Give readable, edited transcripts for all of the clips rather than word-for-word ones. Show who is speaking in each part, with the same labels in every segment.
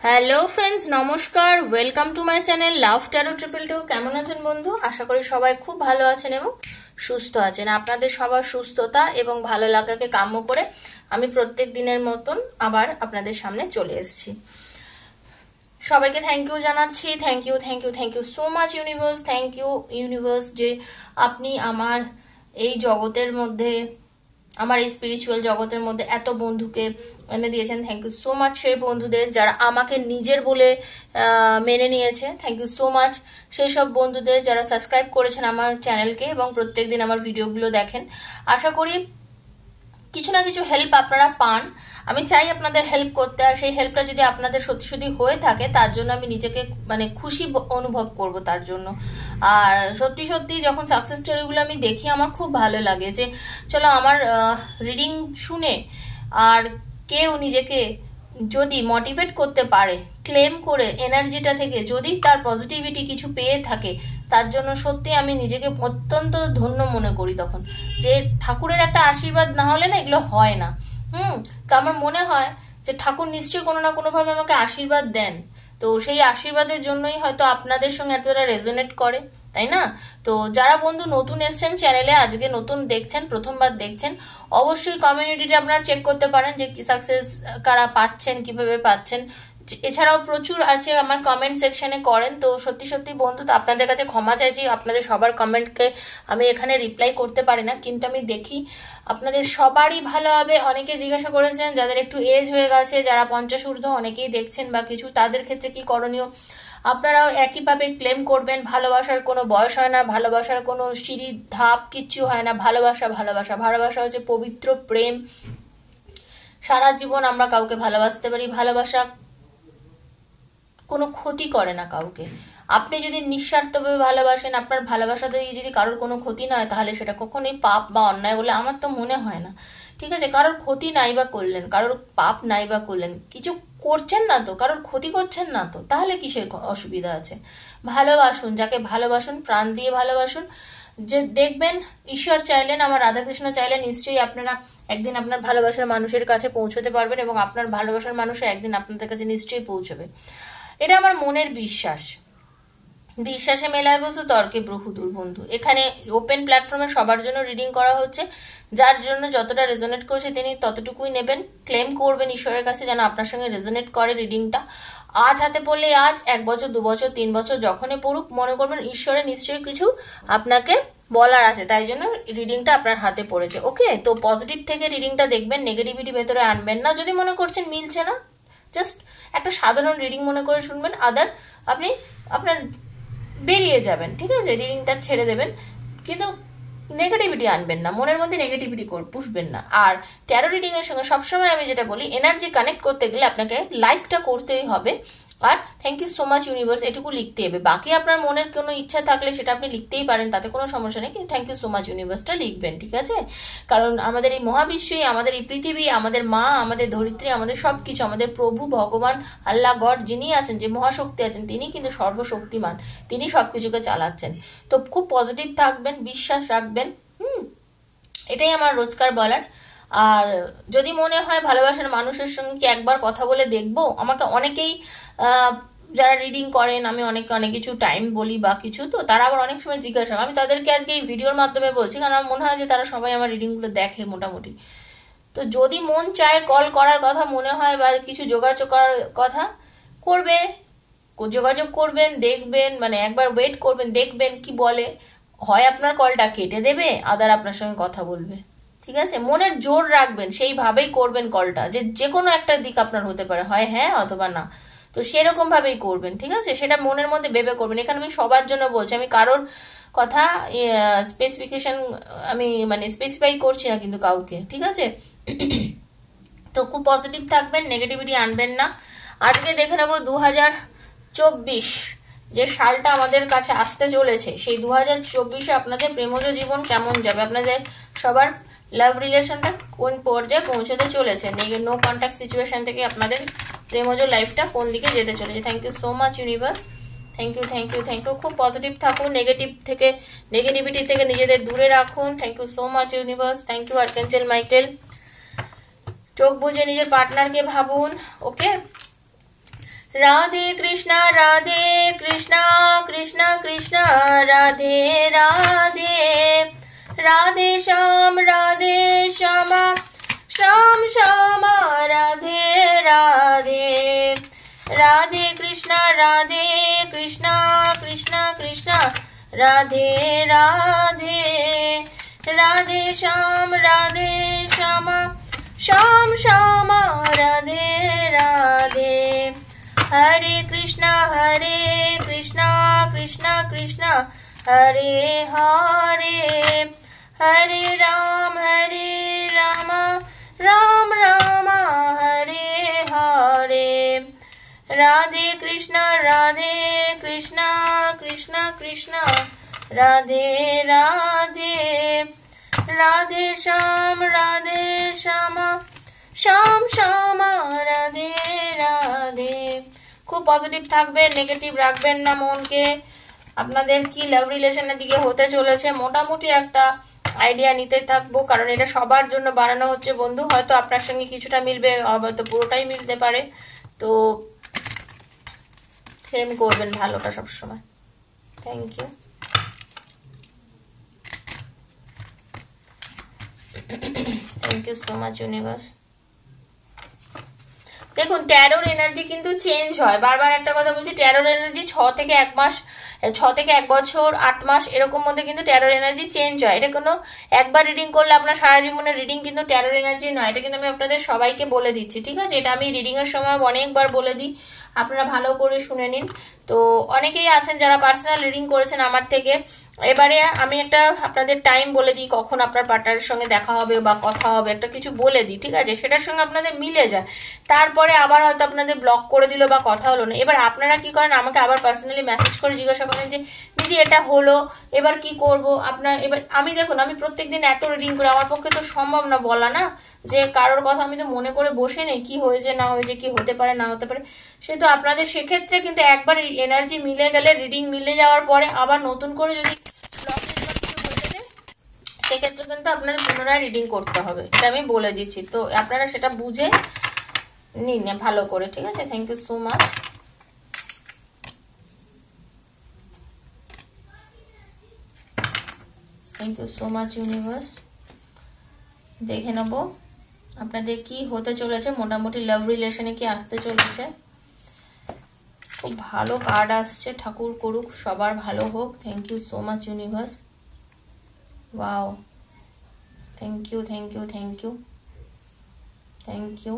Speaker 1: Hello friends, নমস্কার। Welcome to my channel love taro 222। কেমন আছেন বন্ধু? আশা করি সবাই খুব ভালো আছেন এবং সুস্থ আছেন। আপনাদের সবার সুস্থতা এবং ভালো লাগাকে কাম্য করে আমি প্রত্যেক দিনের মতন আবার আপনাদের সামনে চলে এসেছি। সবাইকে থ্যাংক ইউ জানাচ্ছি। Thank you so much universe. Thank you universe যে আপনি আমার এই জগতের মধ্যে, আমার এই স্পিরিচুয়াল জগতের মধ্যে এত বন্ধুকে এনে দিয়েছেন। থ্যাংক ইউ সো মাচ সেই বন্ধুদের যারা আমাকে নিজের বলে মেনে নিয়েছে। থ্যাংক ইউ সো মাচ সেই সব বন্ধুদের যারা সাবস্ক্রাইব করেছেন আমার চ্যানেলকে এবং প্রত্যেকদিন আমার ভিডিওগুলো দেখেন। আশা করি কিছু না কিছু হেল্প আপনারা পান। আমি চাই আপনাদের হেল্প করতে, আর সেই হেল্পটা যদি আপনাদের সত্যি সত্যি হয়ে থাকে তার জন্য আমি নিজেকে খুশি অনুভব করব তার জন্য। আর সত্যি সত্যি যখন সাকসেস স্টোরিগুলো আমি দেখি আমার খুব ভালো লাগে যে চলো আমার রিডিং শুনে আর কেউ নিজেকে যদি মোটিভেট করতে পারে, ক্লেম করে এনার্জিটা থেকে যদি তার পজিটিভিটি কিছু পেয়ে থাকে, তার জন্য সত্যি আমি নিজেকে অত্যন্ত ধন্য মনে করি। তখন যে ঠাকুরের একটা আশীর্বাদ না হলে না এগুলো হয় না। তো আমার মনে হয় যে ঠাকুর নিশ্চয়ই কোনো না কোনোভাবে আমাকে আশীর্বাদ দেন। তো সেই আশীর্বাদের জন্যই হয়তো আপনাদের সঙ্গে এতটা রেজোনেট করে, তাই না? তো যারা বন্ধু নতুন এসছেন চ্যানেলে, আজকে নতুন দেখছেন, প্রথমবার দেখছেন, অবশ্যই কমিউনিটিটা আপনারা চেক করতে পারেন যে সাকসেস কারা পাচ্ছেন, কিভাবে পাচ্ছেন। এছাড়াও প্রচুর আছে আমার কমেন্ট সেকশনে করেন। তো সত্যি সত্যি বন্ধু, তো আপনাদের কাছে ক্ষমা চাইছি, আপনাদের সবার কমেন্টকে আমি এখানে রিপ্লাই করতে পারি না, কিন্তু আমি দেখি আপনাদের সবারই ভালো হবে। অনেকে জিজ্ঞাসা করেছেন যাদের একটু এজ হয়ে গেছে, যারা 50 ঊর্ধ্ব, অনেকেই দেখছেন বা কিছু, তাদের ক্ষেত্রে কি করণীয় আপনারাও একইভাবে ক্লেম করবেন। ভালোবাসার কোনো বয়স হয় না, ভালোবাসার কোনো সিঁড়ি ধাপ কিচ্ছু হয় না। ভালোবাসা ভালোবাসা ভালোবাসা হচ্ছে পবিত্র প্রেম। সারা জীবন আমরা কাউকে ভালোবাসতে পারি। ভালোবাসা কোনো ক্ষতি করে না কাউকে। আপনি যদি নিঃস্বার্থভাবে ভালোবাসেন, আপনার ভালোবাসাতে যদি কারোর কোনো ক্ষতি না হয়, তাহলে সেটা কখনোই পাপ বা অন্যায় বলে আমার তো মনে হয় না। ঠিক আছে, কারোর ক্ষতি নাই বা করলেন, কারোর পাপ নাই বা করলেন, কিছু করছেন না তো, কারোর ক্ষতি করছেন না তো, তাহলে কিসের অসুবিধা আছে? ভালোবাসুন, যাকে ভালোবাসুন প্রাণ দিয়ে ভালোবাসুন। যে দেখবেন ঈশ্বর চাইলেন, আমার রাধাকৃষ্ণ চাইলেন, নিশ্চয়ই আপনারা একদিন আপনার ভালোবাসার মানুষের কাছে পৌঁছতে পারবেন এবং আপনার ভালোবাসার মানুষ একদিন আপনাদের কাছে নিশ্চয়ই পৌঁছবে। এটা আমার মনের বিশ্বাস। বিশ্বাসে মেলায় বস্তু, তর্কে বহুদূর বন্ধু। এখানে ওপেন প্ল্যাটফর্মে সবার জন্য রিডিং করা হচ্ছে। যার জন্য যতটা রেজোনেট করছে তিনি ততটুকুই নেবেন, ক্লেম করবেন ঈশ্বরের কাছে যেন আপনার সঙ্গে রেজোনেট করে রিডিংটা। আজ হাতে পড়লে আজ, 1 বছর 2 বছর 3 বছর যখনই পড়ুক, মনে করবেন ঈশ্বরের নিশ্চয়ই কিছু আপনাকে বলার আছে, তাই জন্য রিডিংটা আপনার হাতে পড়েছে। ওকে, তো পজিটিভ থেকে রিডিংটা দেখবেন, নেগেটিভিটি ভেতরে আনবেন না। যদি মনে করছেন মিলছে না, জাস্ট একটা সাধারণ রিডিং মনে করে শুনবেন, আপনি আপনার বেরিয়ে যাবেন। ঠিক আছে, রিডিংটা ছেড়ে দেবেন, কিন্তু নেগেটিভিটি আনবেন না, মনের মধ্যে নেগেটিভিটি পুষবেন না। আর ট্যারো রিডিং এর সঙ্গে সবসময় আমি যেটা বলি, এনার্জি কানেক্ট করতে গেলে আপনাকে লাইকটা করতেই হবে, আর thank you so much universe এটুকু লিখতে হবে। বাকি আপনার মনের কোনো ইচ্ছা থাকলে সেটা আপনি লিখতেই পারেন, তাতে কোনো সমস্যা নেই, কিন্তু থ্যাংক ইউ সো মাচ ইউনিভার্সটা লিখবেন। ঠিক আছে, কারণ আমাদের এই মহাবিশ্বই, আমাদের এই পৃথিবী, আমাদের মা, আমাদের ধরিত্রী, আমাদের সব কিছু, আমাদের প্রভু ভগবান আল্লাহ গড যিনি আছেন, যে মহাশক্তি আছেন, তিনি কিন্তু সর্বশক্তিমান, তিনি সবকিছুকে চালাচ্ছেন। তো খুব পজিটিভ থাকবেন, বিশ্বাস রাখবেন। এটাই আমার রোজকার বলার। আর যদি মনে হয় ভালোবাসার মানুষের সঙ্গে কি একবার কথা বলে দেখবো, আমাকে অনেকেই যারা রিডিং করেন, আমি অনেক কিছু টাইম বলি বা কিছু, তো তারা আবার অনেক সময় জিজ্ঞাসা, আমি তাদেরকে আজকে এই ভিডিওর মাধ্যমে বলছি, কারণ আমার মনে হয় যে তারা সবাই আমার রিডিংগুলো দেখে মোটামুটি। তো যদি মন চায় কল করার কথা মনে হয় বা কিছু যোগাযোগ করার কথা, করবে, যোগাযোগ করবেন, দেখবেন, একবার ওয়েট করবেন, দেখবেন কি বলে। হয় আপনার কলটা কেটে দেবে, আদার আপনার সঙ্গে কথা বলবে। ঠিক আছে, মনের জোর রাখবেন, সেইভাবেই করবেন কলটা, যে কোনো একটা দিক আপনার হতে পারে, হয় হ্যাঁ অথবা না, তো সেরকম ভাবেই করবেন। ঠিক আছে, সেটা মনের মধ্যে ভেবে করবেন। এখানে আমি সবার জন্য বলছি, আমি কারোর কথা স্পেসিফিকেশন আমি স্পেসিফাই করছি না কিন্তু কাউকে। ঠিক আছে, তো খুব পজিটিভ থাকবেন, নেগেটিভিটি আনবেন না। আজকে দেখে নেবো 2024 যে সালটা আমাদের কাছে আসতে চলেছে, সেই 2024-এ আপনাদের প্রেমজ জীবন কেমন যাবে, আপনাদের সবার লাভ রিলেশনটা কোন পর্যায়ে পৌঁছতে চলেছে, নো কন্ট্যাক্ট সিচুয়েশন থেকে আপনাদের প্রেমজ লাইফটা কোন দিকে যেতে চলেছে। Thank you so much universe, thank you. খুব পজিটিভ থাকুন, নেগেটিভিটি থেকে নিজেদের দূরে রাখুন। Thank you so much universe, thank you archangel Michael. চোখ বুঝে নিজের পার্টনারকে ভাবুন। ওকে, রাধে কৃষ্ণ কৃষ্ণ কৃষ্ণ রাধে রাধে, রাধে শ্যাম শ্যাম শ্যাম রাধে রাধে, রাধে কৃষ্ণ কৃষ্ণ কৃষ্ণ রাধে রাধে, রাধে শ্যাম শ্যাম শ্যাম রাধে রাধে, হরে কৃষ্ণ কৃষ্ণ কৃষ্ণ হরে হরে, হরে রাম রাম রাম হরে হরে, রাধে কৃষ্ণ কৃষ্ণ কৃষ্ণ রাধে রাধে, রাধে শ্যাম শ্যাম শ্যাম রাধে রাধে। খুব পজিটিভ থাকবেন, নেগেটিভ রাখবেন না মনকে। আপনাদের কি লাভ রিলেশনের দিকে হতে চলেছে মোটামুটি একটা আইডিয়া নিতে থাকবো, কারণ এটা সবার জন্য বানানো হচ্ছে বন্ধু। হয়তো আপনার সঙ্গে কিছুটা মিলবে, হয়তো পুরোটাই মিলতে পারে। তো ফেম করবেন ভালোটা সবসময়। Thank you. Thank you so much universe. দেখুন ট্যারোর এনার্জি কিন্তু চেঞ্জ হয়, বারবার একটা কথা বলছি, ট্যারোর এনার্জি 6 থেকে 1 মাস, 6 থেকে 1 বছর 8 মাস এরকম মধ্যে কিন্তু ট্যারোর এনার্জি চেঞ্জ হয়। এটা কোনো একবার রিডিং করলে আপনার সারা জীবনের রিডিং কিন্তু ট্যারোর এনার্জি নয়। এটা কিন্তু আমি আপনাদের সবাইকে বলে দিচ্ছি, ঠিক আছে? এটা আমি রিডিং এর সময় অনেকবার বলে দিই, আপনারা ভালো করে শুনে নিন। তো অনেকেই আছেন যারা পার্সোনাল রিডিং করেছেন আমার থেকে। এবারে আমি একটা আপনাদের টাইম বলে দিই কখন আপনার পার্টনারের সঙ্গে দেখা হবে বা কথা হবে, একটা কিছু বলে দিই, ঠিক আছে? সেটার সঙ্গে আপনাদের মিলে যায়, তারপরে আবার হয়তো আপনাদের ব্লক করে দিল বা কথা হলো না। এবার আপনারা কি করেন, আমাকে আবার পার্সোনালি মেসেজ করে জিজ্ঞাসা করেন যে দিদি এটা হলো, এবার কি করব আপনার। এবার আমি দেখুন, আমি প্রত্যেকদিন এত রিডিং করি, আমার পক্ষে তো সম্ভব না বলা না যে কারোর কথা আমি তো মনে করে বসে নেই কি হয়েছে না হয়েছে, কি হতে পারে না হতে পারে। সে তো আপনাদের সেক্ষেত্রে কিন্তু একবার এনার্জি মিলে গেলে, রিডিং মিলে যাওয়ার পরে আবার নতুন করে যদি সেক্ষেত্রে কিন্তু আপনাদের পুনরায় রিডিং করতে হবে, এটা আমি বলে দিচ্ছি। তো আপনারা সেটা বুঝে নিন ভালো করে, ঠিক আছে? Thank you so much. Thank you so much universe. দেখে নেব আপনাদের কি হতে চলেছে, মোটামুটি লাভ রিলেশনে কি আসতে চলেছে। খুব ভালো কার্ড আসছে, ঠাকুর করুক সবার ভালো হোক। Thank you so much universe. Wow, thank you thank you thank you thank you.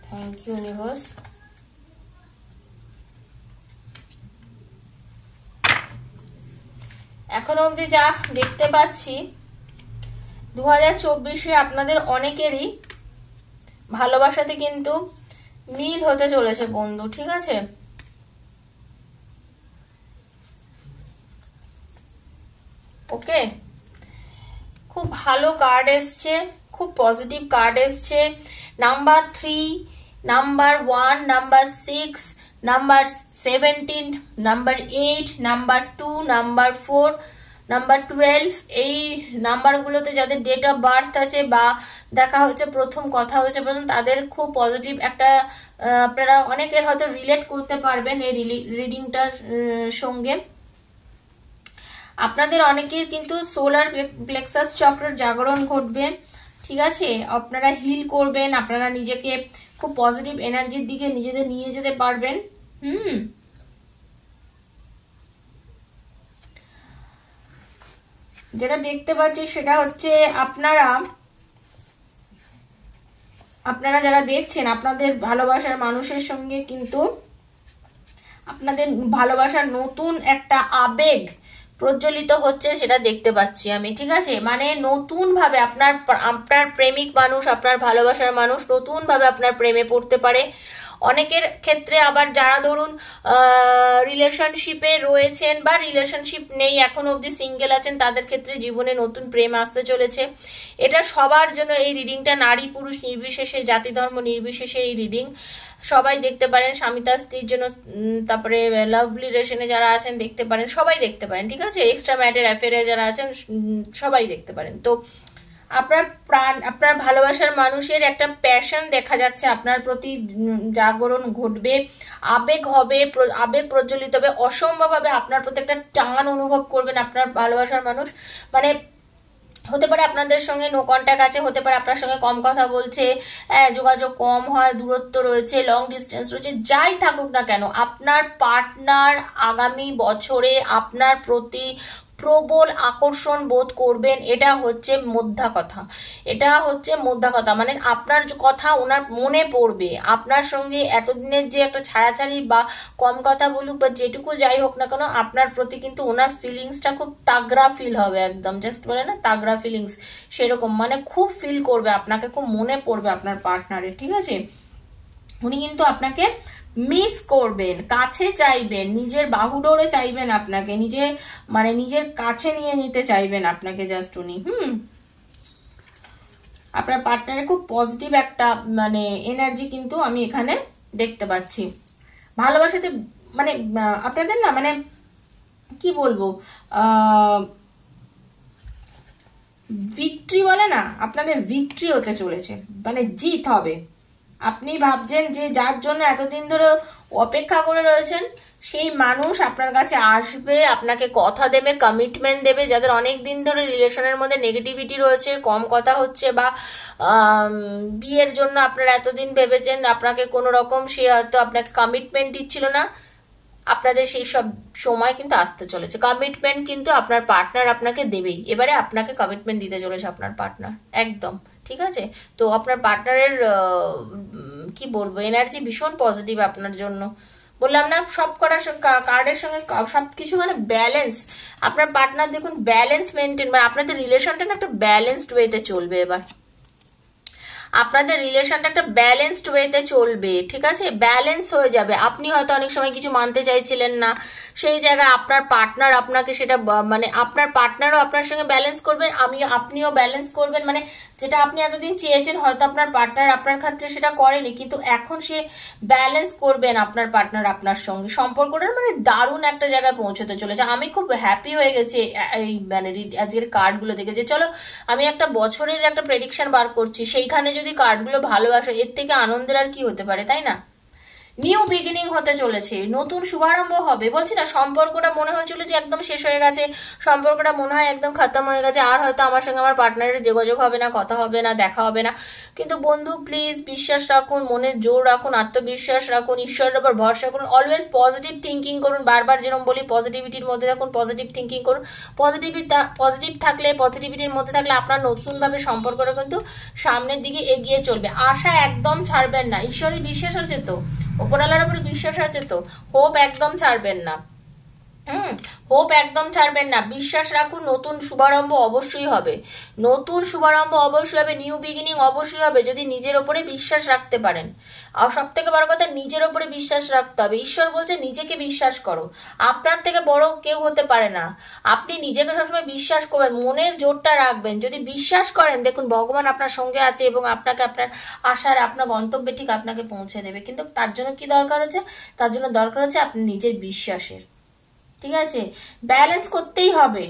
Speaker 1: Thank you universe. এখনো অবধি যা দেখতে পাচ্ছি 2024-এ আপনাদের অনেকেরই ভালোবাসাতে কিন্তু মিল হতে চলেছে বন্ধু, ঠিক আছে? ওকে, খুব ভালো কার্ড এসছে, খুব পজিটিভ কার্ড এসছে। Number 3, number 1, number 6, number 17, number 8, number 2, number 4, number 12, এই নাম্বারগুলোতে যাদের ডেট অফ বার্থ আছে বা দেখা হচ্ছে, প্রথম কথা হয়েছে প্রথম, তাদের খুব পজিটিভ একটা, আপনারা অনেকের হয়তো রিলেট করতে পারবেন এই রিডিংটার সঙ্গে। আপনাদের অনেকের কিন্তু সোলার প্লেক্সাস চক্রের জাগরণ ঘটবে, ঠিক আছে? আপনারা হিল করবেন, আপনারা নিজেকে খুব পজিটিভ এনার্জির দিকে নিজেদের নিয়ে যেতে পারবেন। যেটা দেখতে পাচ্ছি সেটা হচ্ছে আপনারা যারা দেখছেন, আপনাদের ভালোবাসার মানুষের সঙ্গে কিন্তু আপনাদের ভালোবাসার নতুন একটা আবেগ প্রজ্বলিত হচ্ছে, সেটা দেখতে পাচ্ছি আমি, ঠিক আছে? মানে নতুন ভাবে আপনার প্রেমিক মানুষ, আপনার ভালোবাসার মানুষ নতুন ভাবে আপনার প্রেমে পড়তে পারে। অনেকের ক্ষেত্রে আবার যারা ধরুন রিলেশনশিপে রয়েছেন বা রিলেশনশিপ নেই, এখনো অবধি সিঙ্গেল আছেন, তাদের ক্ষেত্রে জীবনে নতুন প্রেম আসতে চলেছে। এটা সবার জন্য এই রিডিংটা, নারী পুরুষ নির্বিশেষে, জাতি ধর্ম নির্বিশেষে এই রিডিং সবাই দেখতে পারেন। স্বামী তার স্ত্রীর জন্য, তারপরে লাভ রিলেশনে যারা আছেন দেখতে পারেন, সবাই দেখতে পারেন, ঠিক আছে? এক্সট্রা ম্যারিটাল অ্যাফেয়ারে যারা আছেন সবাই দেখতে পারেন। তো আপনার প্রাণ, আপনার ভালোবাসার মানুষের একটা প্যাশন দেখা যাচ্ছে আপনার প্রতি, জাগরণ ঘটবে, আবেগ হবে, আবেগ প্রজ্বলিত হবে, অসম্ভবভাবে আপনার প্রতি একটা টান অনুভব করবেন আপনার ভালোবাসার মানুষ। মানে হতে পারে আপনাদের সঙ্গে নো কন্ট্যাক্ট আছে, হতে পারে আপনার সঙ্গে কম কথা বলছে, যোগাযোগ কম হয়, দূরত্ব রয়েছে, লং ডিস্টেন্স রয়েছে, যাই থাকুক না কেন আপনার পার্টনার আগামী বছরে আপনার প্রতি প্রবল আকর্ষণ বোধ করবেন। এটা হচ্ছে মোদ্দা কথা, এটা হচ্ছে মোদ্দা কথা। মানে আপনার কথা ওনার মনে পড়বে, আপনার সঙ্গে এতদিনের যে একটা ছাড়াছাড়ি বা কম কথা বলুক বা যেটুকু যাই হোক না কেন, আপনার প্রতি কিন্তু ওনার ফিলিংসটা খুব তাগড়া ফিল হবে, একদম জাস্ট বলে না তাগড়া ফিলিংস, সেরকম মানে খুব ফিল করবে আপনাকে, খুব মনে পড়বে আপনার পার্টনারের। ঠিক আছে, উনি কিন্তু আপনাকে মিস করবেন, কাছে চাইবেন, নিজের বাহুডোরে চাইবেন আপনাকে, মানে নিজের কাছে নিয়ে নিতে চাইবেন আপনাকে জাস্ট উনি। আপনার পার্টনারের খুব পজিটিভ একটা মানে এনার্জি কিন্তু আমি এখানে দেখতে পাচ্ছি। ভালোবাসাতে মানে আপনাদের না মানে কি বলবো, ভিক্টরি বলে না, আপনাদের ভিক্টরি হতে চলেছে, মানে জিত হবে। আপনি ভাবছেন যে যার জন্য এতদিন ধরে অপেক্ষা করে রয়েছেন সেই মানুষ আপনার কাছে আসবে, আপনাকে কথা দেবে, কমিটমেন্ট দেবে। যাদের অনেক দিন ধরে রিলেশনের মধ্যে নেগেটিভিটি রয়েছে, কম কথা হচ্ছে বা বিয়ের জন্য আপনারা এতদিন ভেবেছেন আপনাকে কোনো রকম, সে হয়তো আপনাকে কমিটমেন্ট দিচ্ছিল না, আপনাদের সেই সব সময় কিন্তু আসতে চলেছে। কমিটমেন্ট কিন্তু আপনার পার্টনার আপনাকে দেবেই, এবারে আপনাকে কমিটমেন্ট দিতে চলেছে আপনার পার্টনার, একদম ঠিক আছে। তো আপনার পার্টনারের কি বলবো এনার্জি ভীষণ পজিটিভ আপনার জন্য। বললাম না সব করার কার্ডের সঙ্গে সবকিছু মানে ব্যালেন্স। আপনার পার্টনার দেখুন ব্যালেন্স মেনটেন, মানে আপনাদের রিলেশনটা না একটা ব্যালেন্সড ওয়েতে চলবে এবার, আপনাদের রিলেশনটা একটা ব্যালেন্সড ওয়েতে চলবে। ঠিক আছে, ব্যালেন্স হয়ে যাবে। আপনি হয়তো অনেক সময় কিছু মানতে চাইছিলেন না, সেই জায়গায় আপনার পার্টনার আপনাকে সেটা মানে আপনার পার্টনারও আপনার সঙ্গে ব্যালেন্স করবেন, আপনিও ব্যালেন্স করবেন। মানে যেটা আপনি এতদিন চেয়েছেন হয়তো আপনার পার্টনার আপনার ক্ষেত্রে সেটা করেনি, কিন্তু এখন সে ব্যালেন্স করবেন আপনার পার্টনার আপনার সঙ্গে। সম্পর্কটা মানে দারুণ একটা জায়গায় পৌঁছতে চলেছে। আমি খুব হ্যাপি হয়ে গেছি এই মানে আজকের কার্ডগুলো দেখে, যে চলো আমি একটা বছরের একটা প্রেডিকশন বার করছি, সেইখানে যদি কার্ডগুলো ভালোবাসে এর থেকে আনন্দের আর কি হতে পারে, তাই না? নিউ বিগিনিং হতে চলেছে, নতুন শুভারম্ভ হবে। বলছি না সম্পর্কটা মনে হয়েছিল যে একদম শেষ হয়ে গেছে, সম্পর্কটা মনে হয় একদম খতম হয়ে গেছে, আর হয়তো আমার সঙ্গে আমার পার্টনারের যোগাযোগ হবে না, কথা হবে না, দেখা হবে না। কিন্তু বন্ধু প্লিজ বিশ্বাস রাখুন, মনে জোর রাখুন, আত্মবিশ্বাস রাখুন, ঈশ্বরের উপর ভরসা করুন, অলওয়েজ পজিটিভ থিঙ্কিং করুন। বারবার যেরকম বলি পজিটিভিটির মধ্যে থাকুন, পজিটিভ থিঙ্কিং করুন। পজিটিভ থাকলে, পজিটিভিটির মধ্যে থাকলে আপনার নতুনভাবে সম্পর্কটা কিন্তু সামনের দিকে এগিয়ে চলবে। আশা একদম ছাড়বেন না, ঈশ্বরের বিশ্বাস আছে তো, উপরওয়ালার উপরে বিশ্বাস আছে তো, হোপ একদম ছাড়বেন না। হোপ একদম ছাড়বেন না, বিশ্বাস রাখুন, নতুন শুভারম্ভ অবশ্যই হবে, নতুন শুভারম্ভ অবশ্যই হবে, নিউ বিগিনিং অবশ্যই হবে যদি নিজের ওপরে বিশ্বাস রাখতে পারেন। আর সব থেকে বড় কথা নিজের ওপরে বিশ্বাস রাখতে হবে। ঈশ্বর বলছে নিজেকে বিশ্বাস করো, আপনার থেকে বড় কেউ হতে পারে না। আপনি নিজেকে সবসময় বিশ্বাস করবেন, মনের জোরটা রাখবেন। যদি বিশ্বাস করেন দেখুন ভগবান আপনার সঙ্গে আছে এবং আপনাকে আপনার আশার আপনার গন্তব্যে ঠিক আপনাকে পৌঁছে দেবে। কিন্তু তার জন্য কি দরকার হচ্ছে? তার জন্য দরকার হচ্ছে আপনি নিজের বিশ্বাসের। ঠিক আছে, ব্যালেন্স করতেই হবে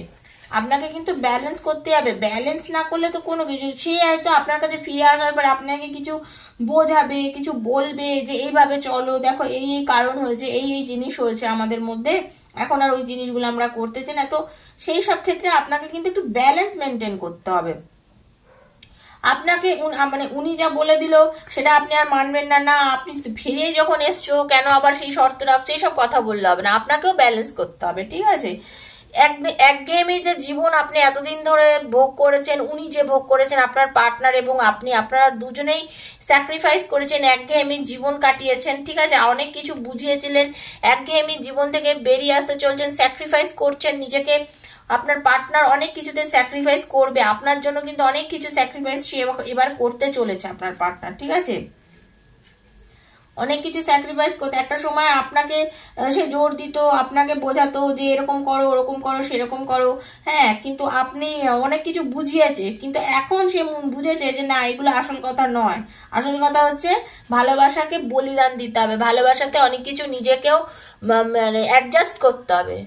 Speaker 1: আপনাকে, কিন্তু ব্যালেন্স করতে হবে। ব্যালেন্স না করলে তো কোনো কিছু, সে হয়তো আপনার কাছে ফিরে আসার পর আপনাকে কিছু বোঝাবে, কিছু বলবে যে এইভাবে চলো, দেখো এই এই কারণ হয়েছে, এই এই জিনিস হয়েছে আমাদের মধ্যে, এখন আর ওই জিনিসগুলো আমরা করতে চাই না। তো সেই সব ক্ষেত্রে আপনাকে কিন্তু একটু ব্যালেন্স মেনটেন করতে হবে। আপনাকে মানে উনি যা বলে দিল সেটা আপনি আর মানবেন না, না আপনি ফিরে যখন এসছো কেন আবার সেই শর্ত রাখছো, এইসব কথা বললে হবে না, আপনাকেও ব্যালেন্স করতে হবে। ঠিক আছে, একঘেয়েমি যে জীবন আপনি এতদিন ধরে ভোগ করেছেন, উনি যে ভোগ করেছেন আপনার পার্টনার এবং আপনি, আপনারা দুজনেই স্যাক্রিফাইস করেছেন, একঘেয়েমির জীবন কাটিয়েছেন। ঠিক আছে, অনেক কিছু বুঝিয়েছিলেন, একঘেয়েমির জীবন থেকে বেরিয়ে আসতে চলছেন, স্যাক্রিফাইস করছেন নিজেকে। আপনার পার্টনার অনেক কিছুতে স্যাক্রিফাইস করবে আপনার জন্য, কিন্তু অনেক কিছু স্যাক্রিফাইস সে এবার করতে চলেছে আপনার পার্টনার। ঠিক আছে, অনেক কিছু স্যাক্রিফাইস করতে, একটা সময় আপনাকে সে জোর দিত, আপনাকে বোঝাতো যে এরকম করো, ওরকম করো, সেরকম করো, হ্যাঁ, কিন্তু আপনি অনেক কিছু বুঝিয়েছে, কিন্তু এখন সে বুঝেছে যে না এগুলো আসল কথা নয়। আসল কথা হচ্ছে ভালোবাসাকে বলিদান দিতে হবে, ভালোবাসাতে অনেক কিছু নিজেকেও মানে অ্যাডজাস্ট করতে হবে।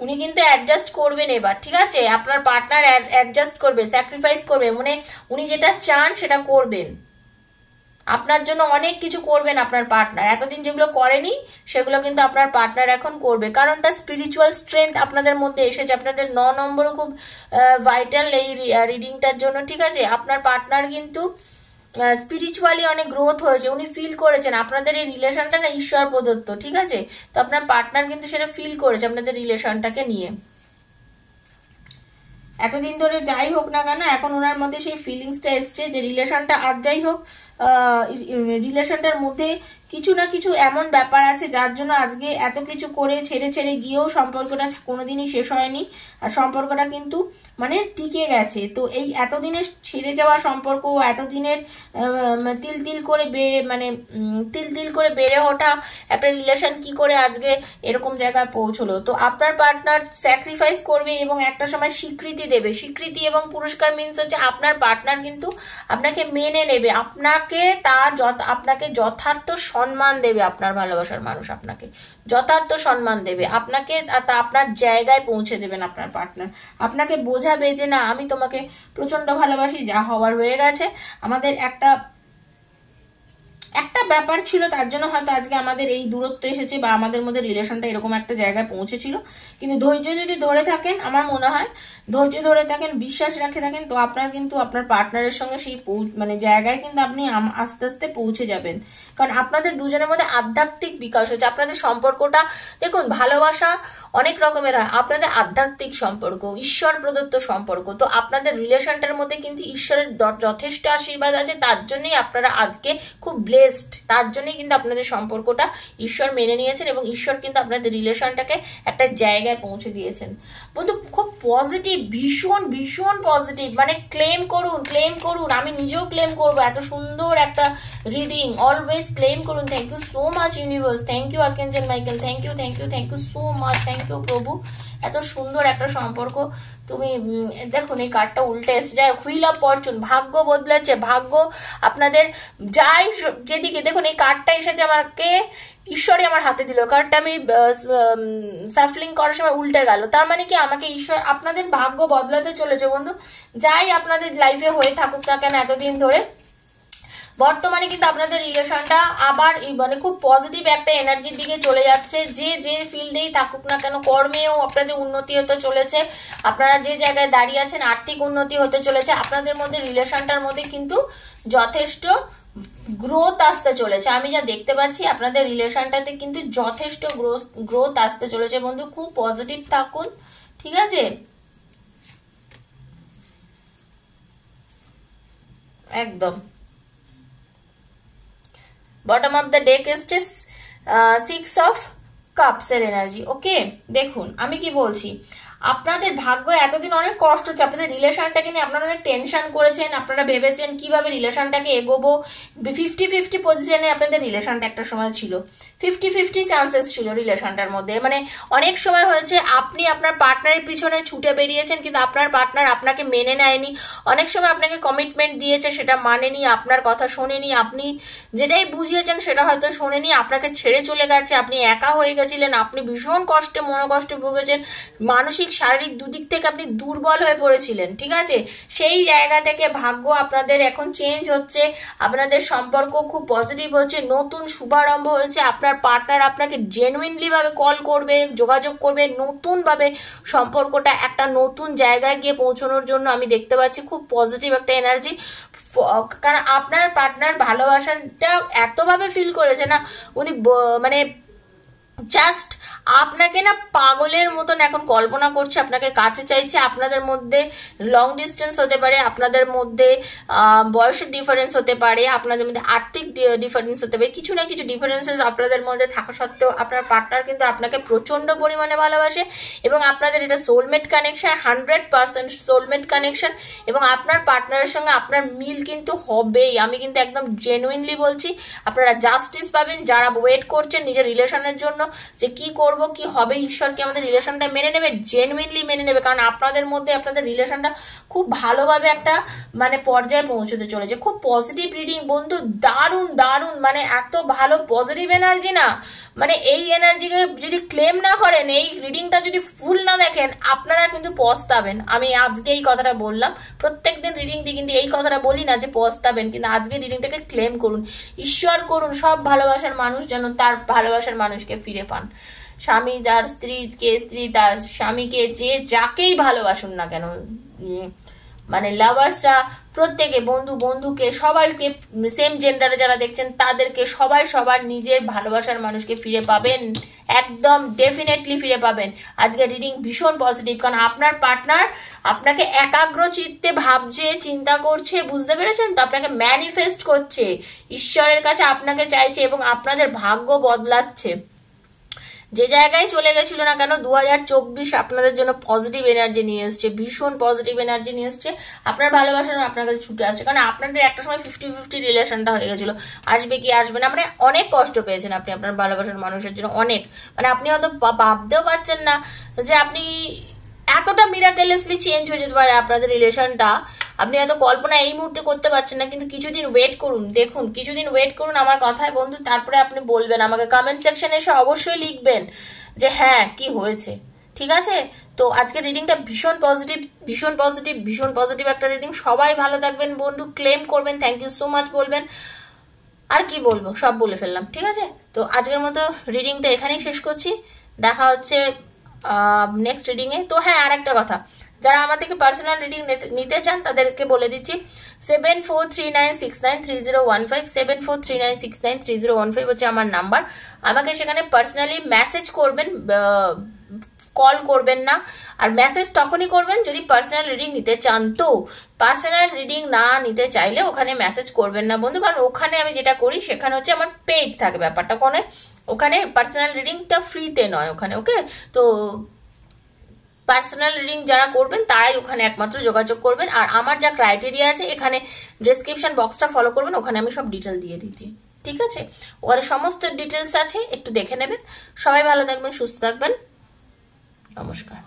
Speaker 1: উনি কিন্তু অ্যাডজাস্ট করবেন এবার, ঠিক আছে? আপনার পার্টনার অ্যাডজাস্ট করবে, স্যাক্রিফাইস করবে, মানে উনি যেটা চান সেটা করবেন, আপনার জন্য অনেক কিছু করবেন আপনার পার্টনার। এতদিন যেগুলো করেনি সেগুলো কিন্তু আপনার পার্টনার এখন করবে, কারণ তার স্পিরিচুয়াল স্ট্রেংথ আপনাদের মধ্যে এসেছে। আপনাদের 9 নম্বরও খুব ভাইটাল এই রিডিংটার জন্য, ঠিক আছে? আপনার পার্টনার কিন্তু স্পিরিচুয়ালি অনেক গ্রোথ হয়েছে, উনি ফিল করেছেন আপনাদের এই রিলেশনটা না ঈশ্বর প্রদত্ত, ঠিক আছে? তো আপনার পার্টনার কিন্তু সেটা ফিল করেছে আপনাদের রিলেশনটাকে নিয়ে। এতদিন ধরে যাই হোক না কেন, এখন ওনার মধ্যে সেই ফিলিংসটা এসছে যে রিলেশনটা আর যাই হোক, রিলেশনটার মধ্যে কিছু না কিছু এমন ব্যাপার আছে যার জন্য আজকে এত কিছু করে ছেড়ে ছেড়ে গিয়েও সম্পর্কটা কোনোদিনই শেষ হয়নি, আর সম্পর্কটা কিন্তু মানে টিকে গেছে। তো এই এতদিনের ছেড়ে যাওয়া সম্পর্ক, এতদিনের তিল তিল করে বেড়ে ওঠা একটা রিলেশন কি করে আজকে এরকম জায়গায় পৌঁছলো? তো আপনার পার্টনার স্যাক্রিফাইস করবে এবং একটা সময় স্বীকৃতি দেবে। স্বীকৃতি এবং পুরস্কার মিন্স হচ্ছে আপনার পার্টনার কিন্তু আপনাকে মেনে নেবে, আপনাকে যথার্থ সম্মান দেবে। আপনার ভালোবাসার মানুষ আপনাকে যথার্থ সম্মান দেবে, আপনাকে আপনার জায়গায় পৌঁছে দেবেন। আপনার পার্টনার আপনাকে বোঝাবে যে না, আমি তোমাকে প্রচন্ড ভালোবাসি, যা হওয়ার হয়ে গেছে, আমাদের একটা ব্যাপার ছিল, তার জন্য হয়তো আজকে আমাদের এই দূরত্ব এসেছে বা আমাদের মধ্যে রিলেশনটা এরকম একটা জায়গায় পৌঁছেছিল। কিন্তু ধৈর্য যদি ধরে থাকেন, আমার মনে হয় ধৈর্য ধরে থাকেন, বিশ্বাস রাখে থাকেন, তো আপনার কিন্তু আপনার পার্টনারের সঙ্গে সেই জায়গায় কিন্তু আপনি আস্তে আস্তে পৌঁছে যাবেন। কারণ আপনাদের দুজনের মধ্যে আধ্যাত্মিক বিকাশ হচ্ছে। আপনাদের সম্পর্কটা দেখুন, ভালোবাসা অনেক রকমের হয়, আপনাদের আধ্যাত্মিক সম্পর্ক, ঈশ্বর প্রদত্ত সম্পর্ক। তো আপনাদের রিলেশনটার মধ্যে কিন্তু ঈশ্বরের যথেষ্ট আশীর্বাদ আছে, তার জন্যই আপনারা আজকে খুব ব্লেসড, তার জন্যই কিন্তু আপনাদের সম্পর্কটা ঈশ্বর মেনে নিয়েছেন এবং ঈশ্বর কিন্তু আপনাদের রিলেশনটাকে একটা জায়গায় পৌঁছে দিয়েছেন। বন্ধু খুব পজিটিভ, ভীষণ ভীষণ পজিটিভ, মানে ক্লেম করুন, আমি নিজেও ক্লেম করবো। এত সুন্দর একটা রিডিং, অলওয়েজ ক্লেম করুন। Thank you so much universe, thank you archangel Michael, thank you so much, thank you প্রভু। এত সুন্দর একটা সম্পর্ক তুমি দেখুন, এই কার্ডটা উল্টে এসে যায়, হুইল অফ ফরচুন, ভাগ্য বদলাচ্ছে, ভাগ্য আপনাদের যাই যেদিকে। দেখুন এই কার্ডটা এসেছে আমাকে, ঈশ্বরই আমার হাতে দিল কার্ডটা, আমি সাফলিং করার সময় উল্টে গেল। তার মানে কি, আমাকে ঈশ্বর আপনাদের ভাগ্য বদলাতে চলেছে বন্ধু। যাই আপনাদের লাইফে হয়ে থাকুক না কেন এতদিন ধরে, বর্তমানে কিন্তু আপনাদের রিলেশনটা আবার মানে খুব পজিটিভ একটা এনার্জির দিকে চলে যাচ্ছে। যে ফিল্ডেই থাকুক না কেন, কর্মেও আপনাদের উন্নতি হতে চলেছে, আপনারা যে জায়গায় দাঁড়িয়ে আছেন আর্থিক উন্নতি হতে চলেছে, আপনাদের মধ্যে রিলেশনটার মধ্যে কিন্তু যথেষ্ট গ্রোথ আসতে চলেছে। আমি যা দেখতে পাচ্ছি আপনাদের রিলেশনটাতে কিন্তু যথেষ্ট গ্রোথ আসতে চলেছে বন্ধু। খুব পজিটিভ থাকুন, ঠিক আছে? একদম বটম অফ দ্য ডেক এসছে 6 অফ কাপস এর এনার্জি। ওকে, দেখুন আমি কি বলছি, আপনাদের ভাগ্য এতদিন অনেক কষ্ট হচ্ছে, আপনাদের রিলেশনটাকে নিয়ে আপনারা অনেক টেনশন করেছেন, আপনারা ভেবেছেন কিভাবে রিলেশনটাকে এগোবো। 50-50 পজিশনে আপনাদের রিলেশনটা একটা সময় ছিল, 50-50 চান্সেস ছিল রিলেশনটার মধ্যে। মানে অনেক সময় হয়েছে আপনি আপনার পার্টনারের পিছনে ছুটে বেরিয়েছেন, কিন্তু আপনার পার্টনার আপনাকে মেনে নেয়নি। অনেক সময় আপনাকে কমিটমেন্ট দিয়েছে, সেটা মানেনি, আপনার কথা শোনেনি, আপনি যেটাই বুঝিয়েছেন সেটা হয়তো শোনেনি, আপনাকে ছেড়ে চলে গেছে, আপনি একা হয়ে গেছিলেন, আপনি ভীষণ কষ্টে মনোকষ্টে ভুগেছেন, মানসিক শারীরিক দুদিক থেকে আপনি দুর্বল হয়ে পড়েছিলেন, ঠিক আছে? সেই জায়গা থেকে ভাগ্য আপনাদের এখন চেঞ্জ হচ্ছে, আপনাদের সম্পর্ক খুব পজিটিভ হচ্ছে, নতুন শুভারম্ভ হয়েছে। আপনার পার্টনার আপনাকে জেনুইনলি ভাবে কল করবে, যোগাযোগ করবে, নতুন ভাবে সম্পর্কটা একটা নতুন জায়গায় গিয়ে পৌঁছানোর জন্য আমি দেখতে পাচ্ছি খুব পজিটিভ একটা এনার্জি। কারণ আপনার পার্টনার ভালোবাসাটা এতভাবে ফিল করেছে না, উনি মানে জাস্ট আপনাকে না পাগলের মতন এখন কল্পনা করছে, আপনাকে কাছে চাইছে। আপনাদের মধ্যে লং ডিস্টেন্স হতে পারে, আপনাদের মধ্যে বয়সের ডিফারেন্স হতে পারে, আপনাদের মধ্যে আর্থিক ডিফারেন্স হতে পারে, কিছু না কিছু ডিফারেন্সেস আপনাদের মধ্যে থাকা সত্ত্বেও আপনার পার্টনার কিন্তু আপনাকে প্রচন্ড পরিমাণে ভালোবাসে এবং আপনাদের এটা সোলমেট কানেকশন, 100% সোলমেট কানেকশন। এবং আপনার পার্টনারের সঙ্গে আপনার মিল কিন্তু হবেই, আমি কিন্তু একদম জেনুইনলি বলছি। আপনারা জাস্টিস পাবেন, যারা ওয়েট করছেন নিজের রিলেশনের জন্য, যে কি করব কি হবে, ঈশ্বর কি আমাদের রিলেশনটা মেনে নেবে, জেনুইনলি মেনে নেবে, কারণ আপনাদের মধ্যে আপনাদের রিলেশনটা খুব ভালোভাবে একটা মানে পর্যায়ে পৌঁছতে চলেছে। খুব পজিটিভ রিডিং বন্ধু, দারুণ দারুণ, মানে এত ভালো পজিটিভ এনার্জি না, মানে এই এনার্জিকে যদি ক্লেম না করেন, এই রিডিংটা যদি ফুল না দেখেন, আপনারা কিন্তু পস্তাবেন। আমি আজকে এই কথাটা বললাম, প্রত্যেকদিন রিডিং দিয়ে কিন্তু এই কথাটা বলি না যে পস্তাবেন, কিন্তু আজকে রিডিংটাকে ক্লেম করুন, ঈশ্বর করুন সব ভালোবাসার মানুষ যেন তার ভালোবাসার মানুষকে ফিরে পান। স্বামী তার স্ত্রী তার স্বামীকে, যে যাকেই ভালোবাসুন না কেন, মানে লাভার্সরা প্রত্যেকে, বন্ধুকে সবাইকে, সেম জেন্ডারে যারা দেখছেন তাদেরকে সবাই সবার নিজের ভালোবাসার মানুষকে ফিরে পাবেন, একদম ডেফিনেটলি ফিরে পাবেন। আজকে রিডিং ভীষণ পজিটিভ, কারণ আপনার পার্টনার আপনাকে একাগ্র চিত্তে ভাবছে, চিন্তা করছে, বুঝতে পেরেছেন তো, আপনাকে ম্যানিফেস্ট করছে, ঈশ্বরের কাছে আপনাকে চাইছে এবং আপনাদের ভাগ্য বদলাচ্ছে। যে জায়গায় চলে গেছিল না কেন 2024 আপনাদের জন্য পজিটিভ এনার্জি নিয়ে এসছে, ভীষণ পজিটিভ এনার্জি নিয়ে এসছে। আপনার ভালোবাসা আপনার কাছে ছুটে আসছে, কারণ আপনাদের একটা সময় 50-50 রিলেশনটা হয়ে গেছিল, আসবে কি আসবে না, মানে অনেক কষ্ট পেয়েছেন আপনি আপনার ভালোবাসার মানুষের জন্য, অনেক, মানে আপনি হয়তো ভাবতেও পারছেন না যে আপনি এতটা মিরাকেলেসলি চেঞ্জ হয়ে যেতে পারে আপনাদের রিলেশনটা, আপনি হয়তো কল্পনা এই মুহূর্তে করতে পারছেন না, কিন্তু কিছুদিন ওয়েট করুন, দেখুন কিছুদিন ওয়েট করুন আমার কথায় বন্ধু, তারপরে আপনি বলবেন আমাকে, কমেন্ট সেকশনে এসে অবশ্যই লিখবেন যে হ্যাঁ কি হয়েছে, ঠিক আছে? তো আজকের রিডিংটা ভীষণ পজিটিভ, ভীষণ পজিটিভ, ভীষণ পজিটিভ একটা রিডিং। সবাই ভালো থাকবেন বন্ধু, ক্লেম করবেন, থ্যাংক ইউ সো মাচ বলবেন, আর কি বলবো সব বলে ফেললাম, ঠিক আছে? তো আজকের মতো রিডিংটা এখানেই শেষ করছি, দেখা হচ্ছে নেক্সট রিডিংয়ে। তো হ্যাঁ, আর একটা কথা, যারা আমার থেকে পার্সোনাল রিডিং নিতে চান তাদেরকে বলে দিচ্ছি, 7439693015, 7439693015 হচ্ছে আমার নাম্বার। আমাকে সেখানে পার্সোনালি মেসেজ করবেন, কল করবেন না, আর মেসেজ তখনই করবেন যদি পার্সোনাল রিডিং নিতে চান। তো পার্সোনাল রিডিং না নিতে চাইলে ওখানে মেসেজ করবেন না বন্ধু, কারণ ওখানে আমি যেটা করি সেখানে হচ্ছে আমার পেইড থাকে ব্যাপারটা, ওখানে পার্সোনাল রিডিংটা ফ্রিতে নয় ওখানে, ওকে? তো পার্সোনাল রিডিং যারা করবেন তারাই ওখানে একমাত্র যোগাযোগ করবেন, আর আমার যা ক্রাইটেরিয়া আছে এখানে ডেসক্রিপশন বক্সটা ফলো করবেন, ওখানে আমি সব ডিটেল দিয়ে দিচ্ছি, ঠিক আছে? ওখানে সমস্ত ডিটেলস আছে, একটু দেখে নেবেন। সবাই ভালো থাকবেন, সুস্থ থাকবেন, নমস্কার।